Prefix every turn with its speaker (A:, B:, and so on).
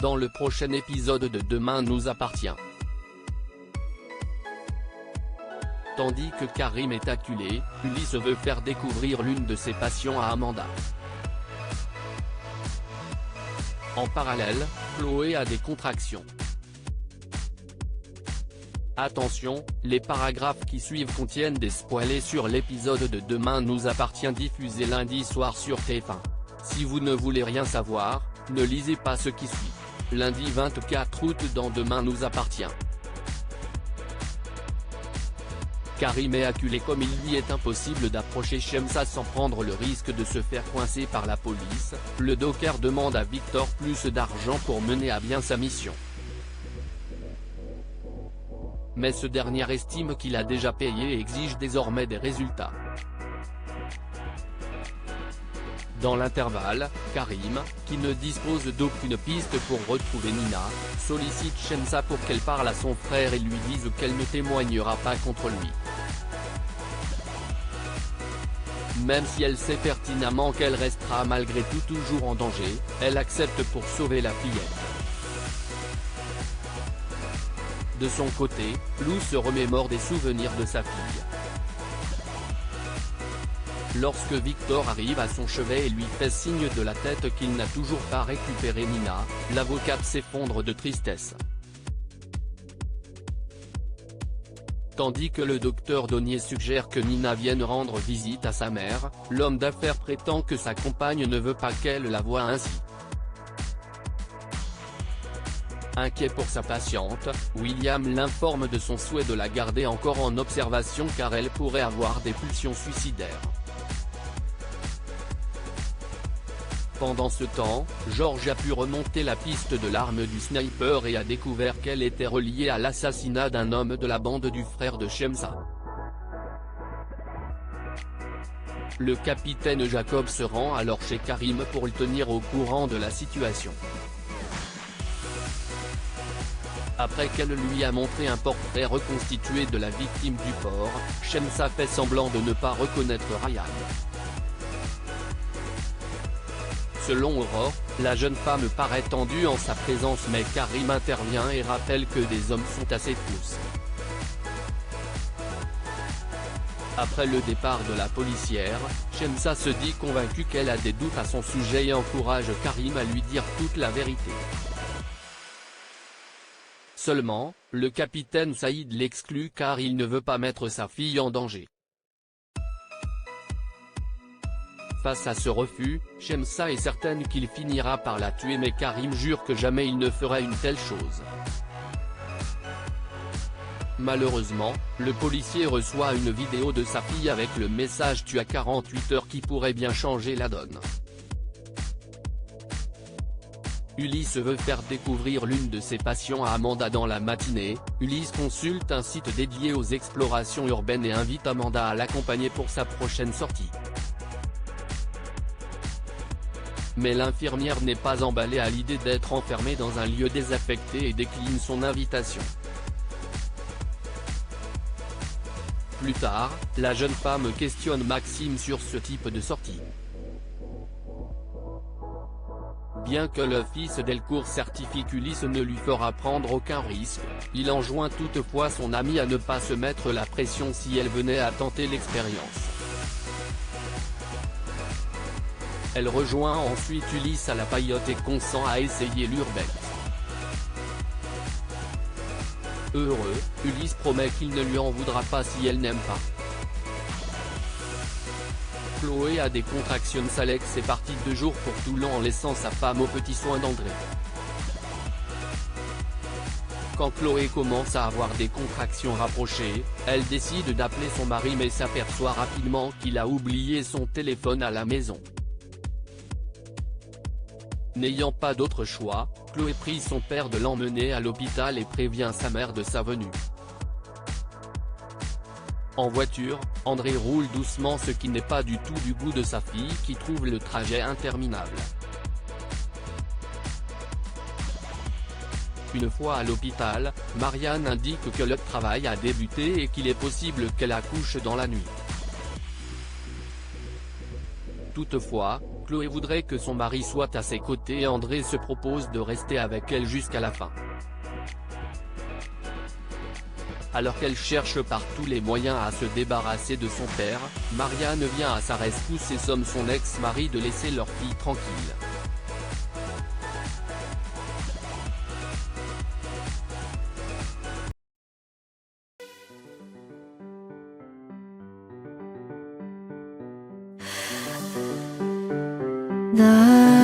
A: dans le prochain épisode de Demain nous appartient. Tandis que Karim est acculé, Ulysse veut faire découvrir l'une de ses passions à Amanda. En parallèle, Chloé a des contractions. Attention, les paragraphes qui suivent contiennent des spoilers sur l'épisode de Demain nous appartient diffusé lundi soir sur TF1. Si vous ne voulez rien savoir, ne lisez pas ce qui suit. Lundi 24 août dans Demain nous appartient. Karim est acculé comme il lui est impossible d'approcher Shemsa sans prendre le risque de se faire coincer par la police, le docker demande à Victor plus d'argent pour mener à bien sa mission. Mais ce dernier estime qu'il a déjà payé et exige désormais des résultats. Dans l'intervalle, Karim, qui ne dispose d'aucune piste pour retrouver Nina, sollicite Shemsa pour qu'elle parle à son frère et lui dise qu'elle ne témoignera pas contre lui. Même si elle sait pertinemment qu'elle restera malgré tout toujours en danger, elle accepte pour sauver la fillette. De son côté, Lou se remémore des souvenirs de sa fille. Lorsque Victor arrive à son chevet et lui fait signe de la tête qu'il n'a toujours pas récupéré Nina, l'avocate s'effondre de tristesse. Tandis que le docteur Donnier suggère que Nina vienne rendre visite à sa mère, l'homme d'affaires prétend que sa compagne ne veut pas qu'elle la voie ainsi. Inquiet pour sa patiente, William l'informe de son souhait de la garder encore en observation car elle pourrait avoir des pulsions suicidaires. Pendant ce temps, George a pu remonter la piste de l'arme du sniper et a découvert qu'elle était reliée à l'assassinat d'un homme de la bande du frère de Shemsa. Le capitaine Jacob se rend alors chez Karim pour le tenir au courant de la situation. Après qu'elle lui a montré un portrait reconstitué de la victime du port, Shemsa fait semblant de ne pas reconnaître Ryan. Selon Aurore, la jeune femme paraît tendue en sa présence mais Karim intervient et rappelle que des hommes sont à ses trousses. Après le départ de la policière, Shemsa se dit convaincue qu'elle a des doutes à son sujet et encourage Karim à lui dire toute la vérité. Seulement, le capitaine Saïd l'exclut car il ne veut pas mettre sa fille en danger. Face à ce refus, Shemsa est certaine qu'il finira par la tuer mais Karim jure que jamais il ne fera une telle chose. Malheureusement, le policier reçoit une vidéo de sa fille avec le message « Tu as 48 heures » qui pourrait bien changer la donne. Ulysse veut faire découvrir l'une de ses passions à Amanda dans la matinée. Ulysse consulte un site dédié aux explorations urbaines et invite Amanda à l'accompagner pour sa prochaine sortie. Mais l'infirmière n'est pas emballée à l'idée d'être enfermée dans un lieu désaffecté et décline son invitation. Plus tard, la jeune femme questionne Maxime sur ce type de sortie. Bien que le fils Delcourt certifie qu'Ulysse ne lui fera prendre aucun risque, il enjoint toutefois son amie à ne pas se mettre la pression si elle venait à tenter l'expérience. Elle rejoint ensuite Ulysse à la paillote et consent à essayer l'urbex. Heureux, Ulysse promet qu'il ne lui en voudra pas si elle n'aime pas. Chloé a des contractions. Alex est parti 2 jours pour Toulon en laissant sa femme aux petits soins d'André. Quand Chloé commence à avoir des contractions rapprochées, elle décide d'appeler son mari mais s'aperçoit rapidement qu'il a oublié son téléphone à la maison. N'ayant pas d'autre choix, Chloé prie son père de l'emmener à l'hôpital et prévient sa mère de sa venue. En voiture, André roule doucement, ce qui n'est pas du tout du goût de sa fille qui trouve le trajet interminable. Une fois à l'hôpital, Marianne indique que le travail a débuté et qu'il est possible qu'elle accouche dans la nuit. Toutefois, Chloé voudrait que son mari soit à ses côtés et André se propose de rester avec elle jusqu'à la fin. Alors qu'elle cherche par tous les moyens à se débarrasser de son père, Marianne vient à sa rescousse et somme son ex-mari de laisser leur fille tranquille.
B: 나